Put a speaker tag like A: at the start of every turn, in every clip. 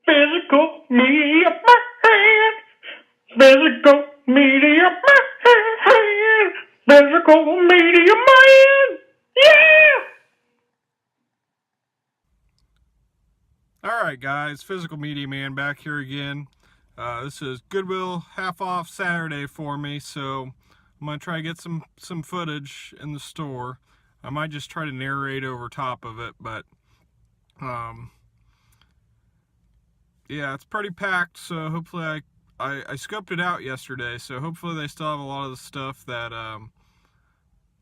A: Physical media man. Physical media man. Physical media man. Yeah!
B: Alright guys, Physical Media Man back here again. This is Goodwill half off Saturday for me, so I'm going to try to get some footage in the store. I might just try to narrate over top of it, but yeah, it's pretty packed, so hopefully I scoped it out yesterday, so hopefully they still have a lot of the stuff that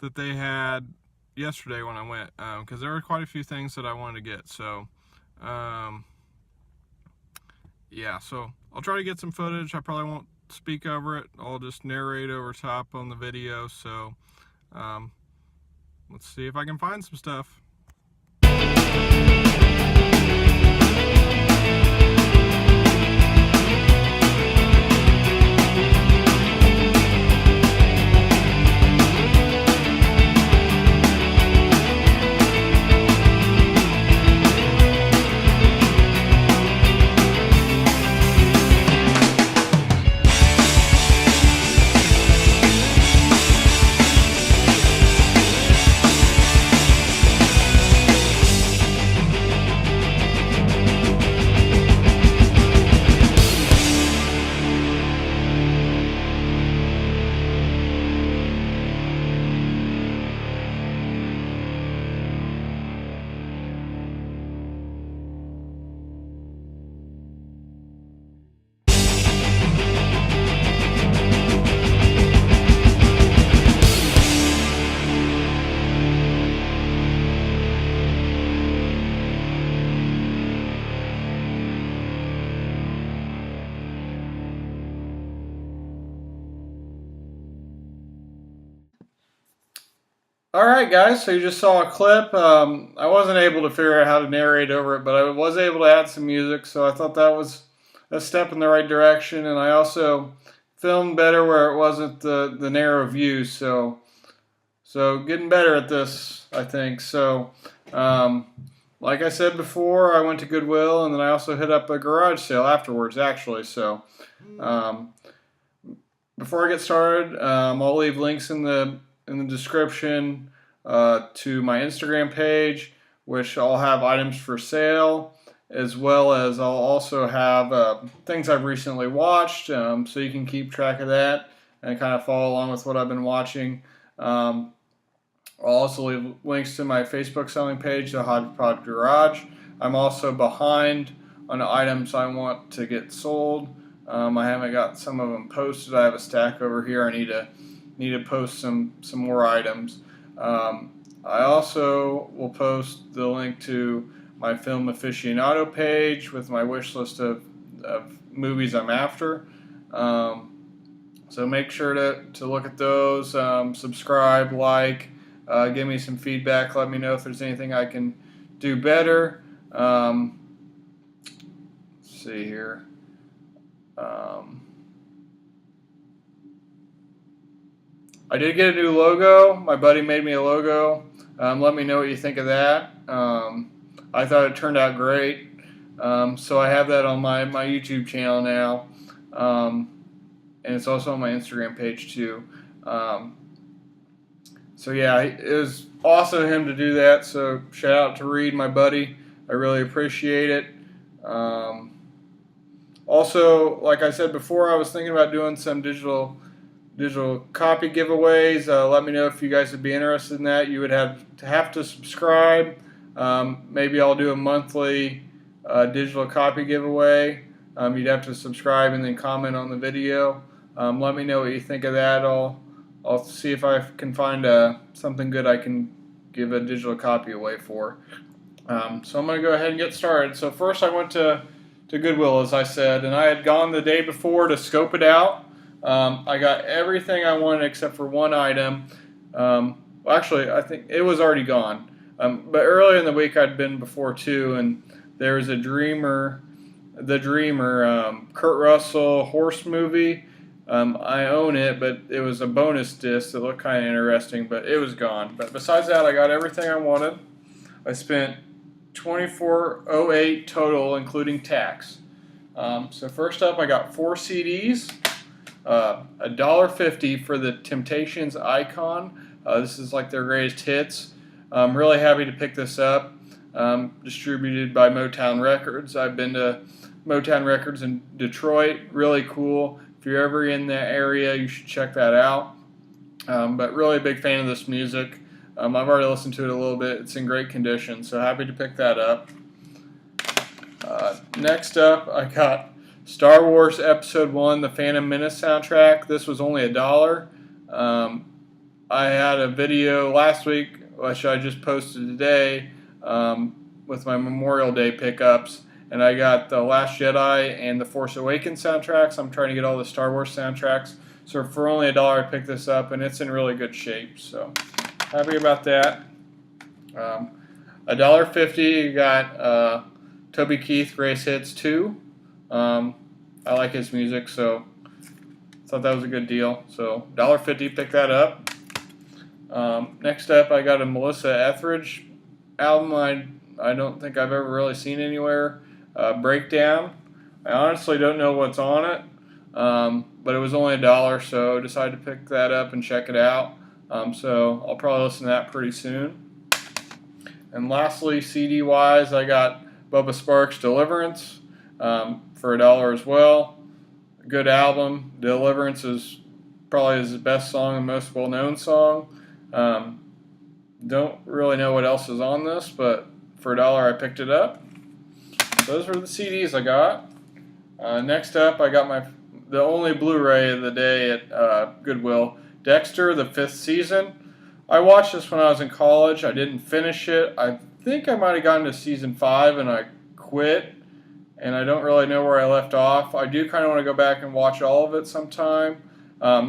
B: that they had yesterday when I went, because there were quite a few things that I wanted to get, so yeah, so I'll try to get some footage. I probably won't speak over it. I'll just narrate over top on the video, so let's see if I can find some stuff. Alright guys, so you just saw a clip. I wasn't able to figure out how to narrate over it, but I was able to add some music, so I thought that was a step in the right direction, and I also filmed better where it wasn't the narrow view, so getting better at this, I think. So like I said before, I went to Goodwill, and then I also hit up a garage sale afterwards, actually. So before I get started, I'll leave links in the description to my Instagram page, which I'll have items for sale, as well as I'll also have things I've recently watched, so you can keep track of that and kind of follow along with what I've been watching. I'll also leave links to my Facebook selling page, the Hodgepodge Garage. I'm also behind on items I want to get sold. I haven't got some of them posted. I have a stack over here. I need to post some more items. I also will post the link to my film aficionado page with my wish list of movies I'm after. So make sure to look at those, subscribe, like, give me some feedback, let me know if there's anything I can do better. Let's see here. I did get a new logo. My buddy made me a logo. Let me know what you think of that. I thought it turned out great. So I have that on my YouTube channel now. And it's also on my Instagram page too. So yeah, it was awesome of him to do that. So shout out to Reed, my buddy. I really appreciate it. Also, like I said before, I was thinking about doing some digital copy giveaways. Let me know if you guys would be interested in that. You would have to subscribe. Maybe I'll do a monthly digital copy giveaway. You'd have to subscribe and then comment on the video. Let me know what you think of that. I'll see if I can find something good I can give a digital copy away for. So I'm going to go ahead and get started. So first I went to Goodwill, as I said, and I had gone the day before to scope it out. I got everything I wanted except for one item. Well, actually, I think it was already gone. But earlier in the week I'd been before too, and there was the Dreamer, Kurt Russell horse movie. I own it, but it was a bonus disc that looked kind of interesting, but it was gone. But besides that, I got everything I wanted. I spent $24.08 total, including tax. So first up, I got 4 CDs. $1.50 for the Temptations Icon. This is like their greatest hits. I'm really happy to pick this up. Distributed by Motown Records. I've been to Motown Records in Detroit. Really cool. If you're ever in the area, you should check that out. But really a big fan of this music. I've already listened to it a little bit. It's in great condition, so happy to pick that up. Next up, I got Star Wars Episode 1, the Phantom Menace soundtrack. This was only $1. I had a video last week, which I just posted today, with my Memorial Day pickups, and I got the Last Jedi and the Force Awakens soundtracks. I'm trying to get all the Star Wars soundtracks. So for only $1, I picked this up, and it's in really good shape. So happy about that. $1.50, you got Toby Keith, Greatest Hits 2. I like his music, so thought that was a good deal. So $1.50, pick that up. Next up, I got a Melissa Etheridge album I don't think I've ever really seen anywhere. Breakdown. I honestly don't know what's on it, but it was only $1, so I decided to pick that up and check it out. So I'll probably listen to that pretty soon. And lastly, CD-wise, I got Bubba Sparks' Deliverance for $1 as well. Good album. Deliverance is probably his best song and most well-known song. Don't really know what else is on this, but for $1 I picked it up. Those were the CDs I got. Next up, I got the only Blu-ray of the day at Goodwill, Dexter, the 5th season. I watched this when I was in college. I didn't finish it. I think I might have gotten to season 5 and I quit, and I don't really know where I left off. I do kind of want to go back and watch all of it sometime.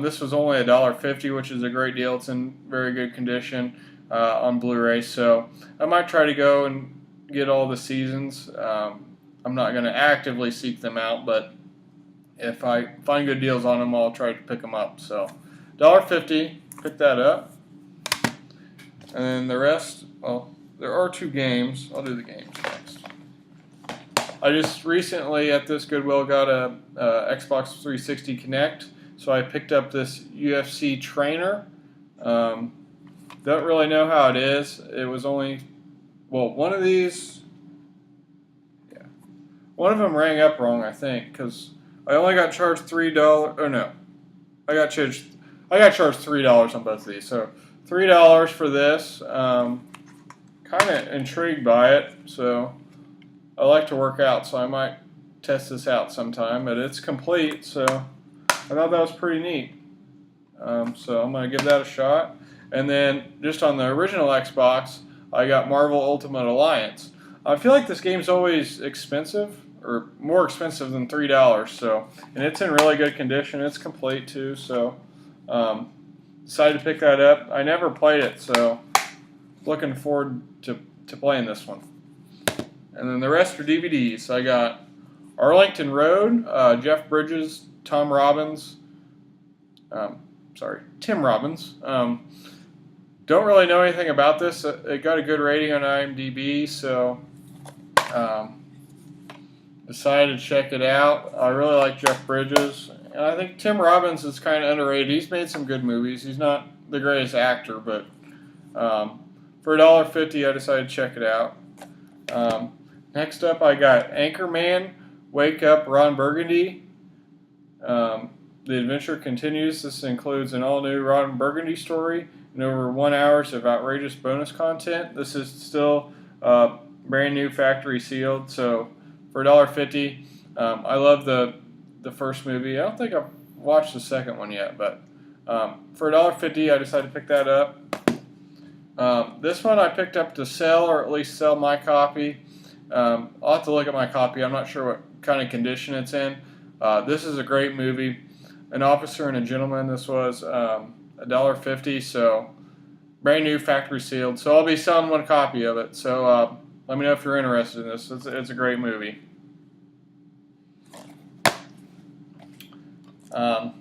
B: This was only $1.50, which is a great deal. It's in very good condition on Blu-ray, so I might try to go and get all the seasons. I'm not going to actively seek them out, but if I find good deals on them, I'll try to pick them up. So $1.50, pick that up. And then the rest, well, there are 2 games. I'll do the games next. I just recently at this Goodwill got a Xbox 360 Kinect, so I picked up this UFC trainer. Don't really know how it is. It was only, well, one of these, yeah, one of them rang up wrong, I think, because I only got charged $3. Oh no, I got charged $3 on both of these. So $3 for this. Kind of intrigued by it, so I like to work out, so I might test this out sometime. But it's complete, so I thought that was pretty neat. So I'm going to give that a shot. And then just on the original Xbox, I got Marvel Ultimate Alliance. I feel like this game's always expensive, or more expensive than $3. So, and it's in really good condition. It's complete too. So decided to pick that up. I never played it, so looking forward to playing this one. And then the rest are DVDs. I got Arlington Road, Jeff Bridges, Tim Robbins. Don't really know anything about this. It got a good rating on IMDb, so decided to check it out. I really like Jeff Bridges, and I think Tim Robbins is kind of underrated. He's made some good movies. He's not the greatest actor, but for $1.50, I decided to check it out. Next up, I got Anchorman, Wake Up, Ron Burgundy. The adventure continues. This includes an all-new Ron Burgundy story and over 1 hour of outrageous bonus content. This is still brand new, factory sealed. So for $1.50, I love the first movie. I don't think I've watched the second one yet, but for $1.50, I decided to pick that up. This one I picked up to sell, or at least sell my copy. I'll have to look at my copy. I'm not sure what kind of condition it's in. This is a great movie. An Officer and a Gentleman. This was $1.50, so brand new, factory sealed. So I'll be selling one copy of it. So let me know if you're interested in this. It's a great movie. Let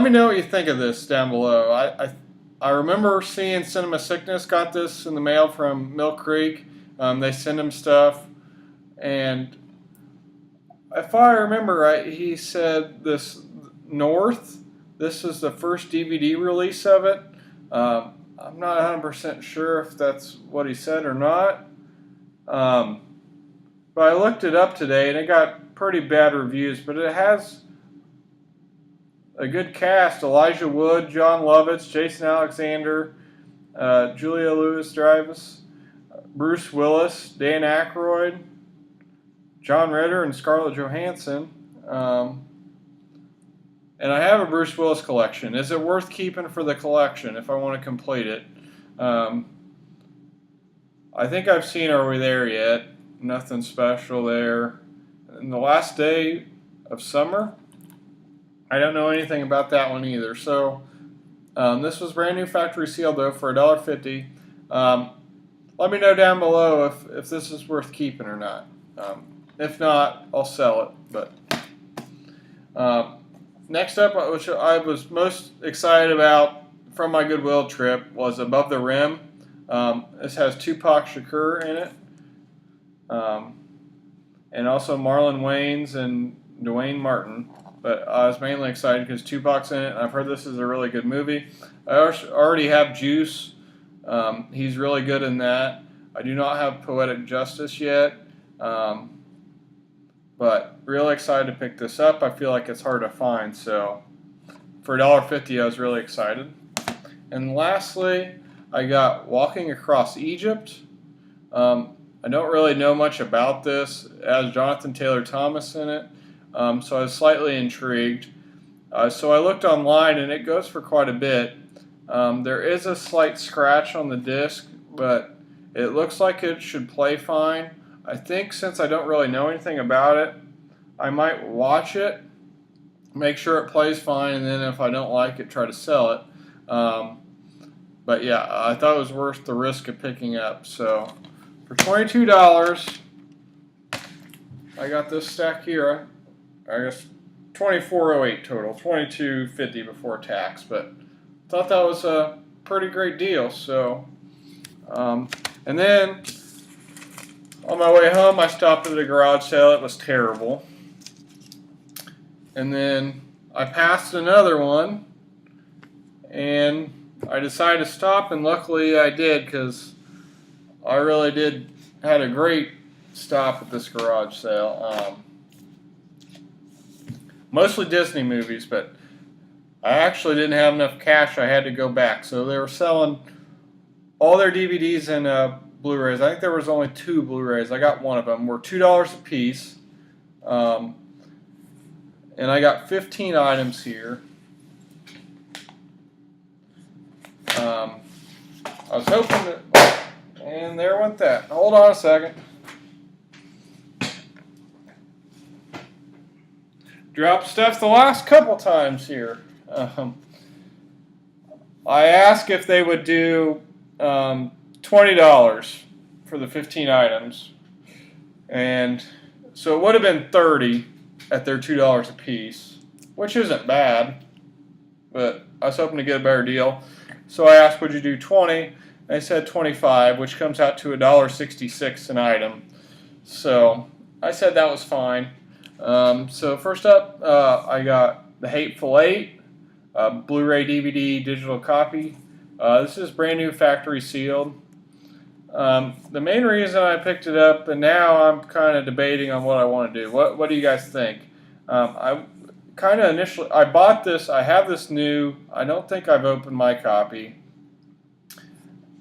B: me know what you think of this down below. I remember seeing Cinema Sickness got this in the mail from Mill Creek. They send him stuff, and if I remember right, he said this North. This is the first DVD release of it. I'm not 100% sure if that's what he said or not. But I looked it up today, and it got pretty bad reviews. But it has a good cast: Elijah Wood, John Lovitz, Jason Alexander, Julia Louis-Dreyfus, Bruce Willis, Dan Aykroyd, John Ritter, and Scarlett Johansson. And I have a Bruce Willis collection. Is it worth keeping for the collection if I want to complete it? I think I've seen Are We There Yet? Nothing special there. And The Last Day of Summer? I don't know anything about that one either. So this was brand new factory sealed though for $1.50. Let me know down below if this is worth keeping or not. If not, I'll sell it. But next up, which I was most excited about from my Goodwill trip, was Above the Rim. This has Tupac Shakur in it. And also Marlon Wayans and Dwayne Martin. But I was mainly excited because Tupac's in it, and I've heard this is a really good movie. I already have Juice. He's really good in that. I do not have Poetic Justice yet. But really excited to pick this up. I feel like it's hard to find, so for $1.50 I was really excited. And lastly, I got Walking Across Egypt. I don't really know much about this. It has Jonathan Taylor Thomas in it, so I was slightly intrigued. So I looked online, and it goes for quite a bit. There is a slight scratch on the disc, but it looks like it should play fine. I think since I don't really know anything about it, I might watch it, make sure it plays fine, and then if I don't like it, try to sell it. But yeah, I thought it was worth the risk of picking up. So for $22, I got this stack here. I guess $24.08 total, $22.50 before tax. But thought that was a pretty great deal. So, and then on my way home, I stopped at a garage sale. It was terrible. And then I passed another one, and I decided to stop, and luckily I did, because I really had a great stop at this garage sale. Mostly Disney movies, but I actually didn't have enough cash. I had to go back. So they were selling all their DVDs and Blu-rays. I think there was only 2 Blu-rays. I got one of them. Were $2 a piece. And I got 15 items here. I was hoping that... And there went that. Hold on a second. Dropped stuff the last couple times here. I asked if they would do $20 for the 15 items, and so it would have been $30 at their $2 a piece, which isn't bad, but I was hoping to get a better deal. So I asked, would you do 20? They said 25, which comes out to $1.66 an item. So I said that was fine. So first up, I got The Hateful Eight, Blu-ray DVD digital copy. This is brand new factory sealed. The main reason I picked it up, and now I'm kind of debating on what I want to do. What do you guys think? I kind of initially, I bought this, I have this new, I don't think I've opened my copy.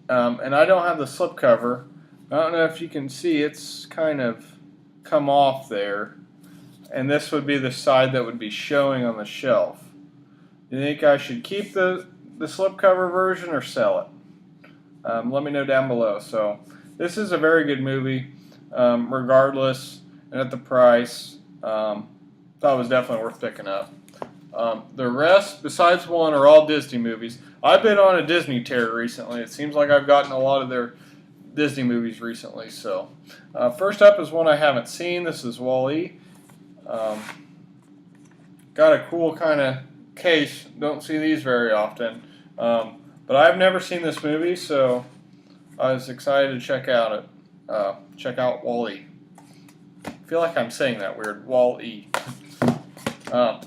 B: And I don't have the slipcover. I don't know if you can see, it's kind of come off there. And this would be the side that would be showing on the shelf. Do you think I should keep the slipcover version or sell it? Let me know down below. So this is a very good movie, regardless, and at the price. Thought it was definitely worth picking up. The rest, besides one, are all Disney movies. I've been on a Disney tear recently. It seems like I've gotten a lot of their Disney movies recently. So first up is one I haven't seen. This is Wall-E. Got a cool kind of case. Don't see these very often. But I've never seen this movie, so I was excited to check out Wall-E. I feel like I'm saying that weird. Wall-E.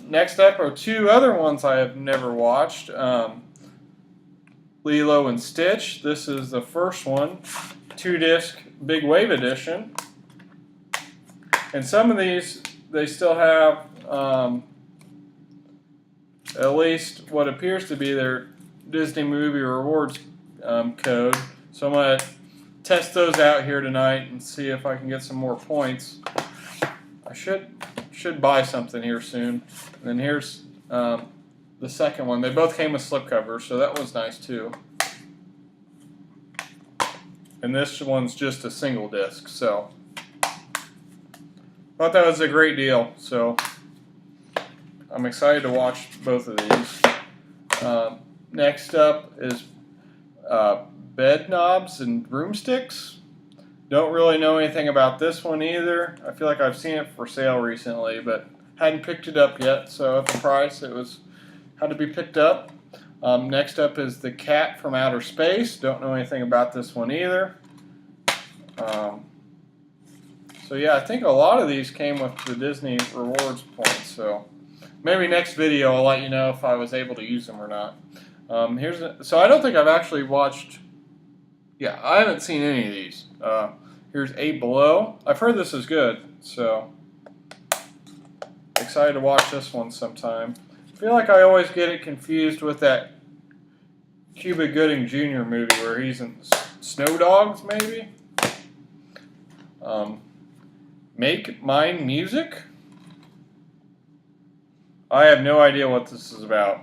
B: Next up are two other ones I have never watched. Lilo and Stitch. This is the first one. 2-disc Big Wave Edition. And some of these, they still have at least what appears to be their Disney Movie Rewards code. So I'm going to test those out here tonight and see if I can get some more points. I should buy something here soon. And then here's the second one. They both came with slipcovers, so that was nice too. And this one's just a single disc, so thought that was a great deal. So I'm excited to watch both of these. Next up is Bed Knobs and Broomsticks. Don't really know anything about this one either. I feel like I've seen it for sale recently, but hadn't picked it up yet. So at the price, it had to be picked up. Next up is The Cat from Outer Space. Don't know anything about this one either. So yeah, I think a lot of these came with the Disney Rewards points. So maybe next video I'll let you know if I was able to use them or not. So I don't think I've actually watched. Yeah, I haven't seen any of these. Here's 8 Below. I've heard this is good, so excited to watch this one sometime. I feel like I always get it confused with that Cuba Gooding Jr. movie where he's in Snow Dogs, maybe? Make Mine Music? I have no idea what this is about.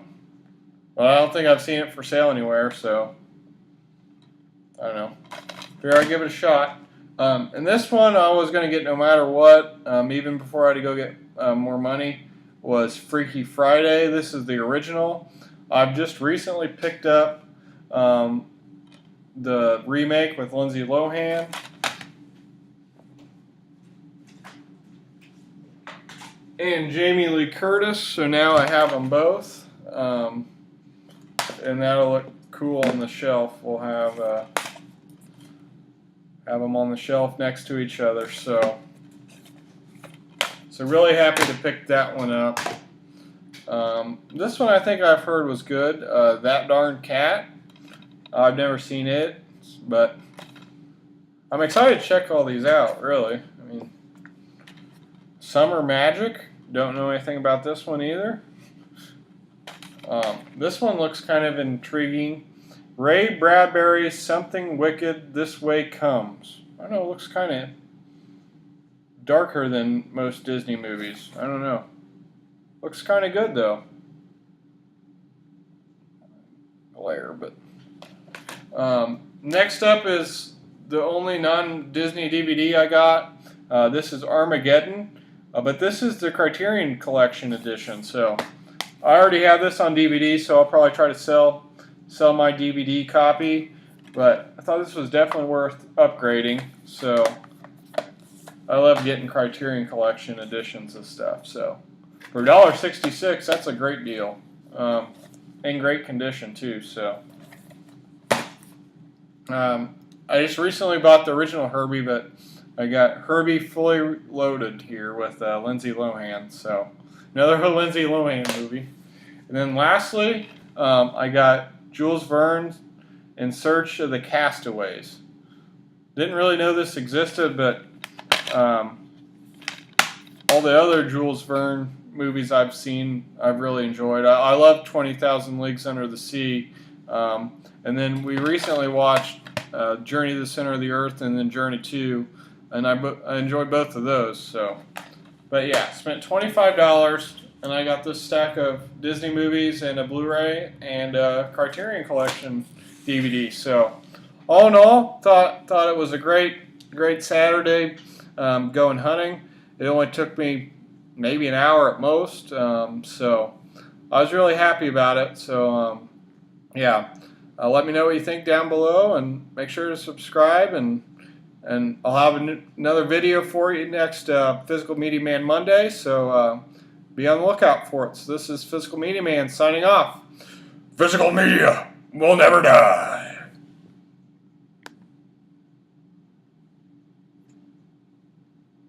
B: Well, I don't think I've seen it for sale anywhere, so I don't know. Here, I'll give it a shot. And this one I was going to get no matter what, even before I had to go get more money, was Freaky Friday. This is the original. I've just recently picked up the remake with Lindsay Lohan. And Jamie Lee Curtis, so now I have them both. And that'll look cool on the shelf. We'll have them on the shelf next to each other. So really happy to pick that one up. This one I think I've heard was good. That Darn Cat. I've never seen it, but I'm excited to check all these out, really. I mean, Summer Magic. Don't know anything about this one either. This one looks kind of intriguing. Ray Bradbury's Something Wicked This Way Comes. I don't know, it looks kind of darker than most Disney movies. I don't know. Looks kind of good though. Glare, but next up is the only non-Disney DVD I got. This is Armageddon, but this is the Criterion Collection edition. So I already have this on DVD, so I'll probably try to sell my DVD copy. But I thought this was definitely worth upgrading. So I love getting Criterion Collection editions of stuff. So for $1.66, that's a great deal. In great condition too. So I just recently bought the original Herbie, but I got Herbie Fully Loaded here with Lindsay Lohan. So another Lindsay Lohan movie. And then lastly, I got Jules Verne's In Search of the Castaways. Didn't really know this existed, but all the other Jules Verne movies I've seen, I've really enjoyed. I love 20,000 Leagues Under the Sea. And then we recently watched Journey to the Center of the Earth and then Journey 2. And I enjoyed both of those. So, but yeah, spent $25 and I got this stack of Disney movies and a Blu-ray and a Criterion Collection DVD. So, all in all, thought it was a great Saturday going hunting. It only took me maybe an hour at most. So, I was really happy about it. So, yeah, let me know what you think down below and make sure to subscribe and I'll have another video for you next Physical Media Man Monday, so be on the lookout for it. So this is Physical Media Man signing off. Physical Media will never die.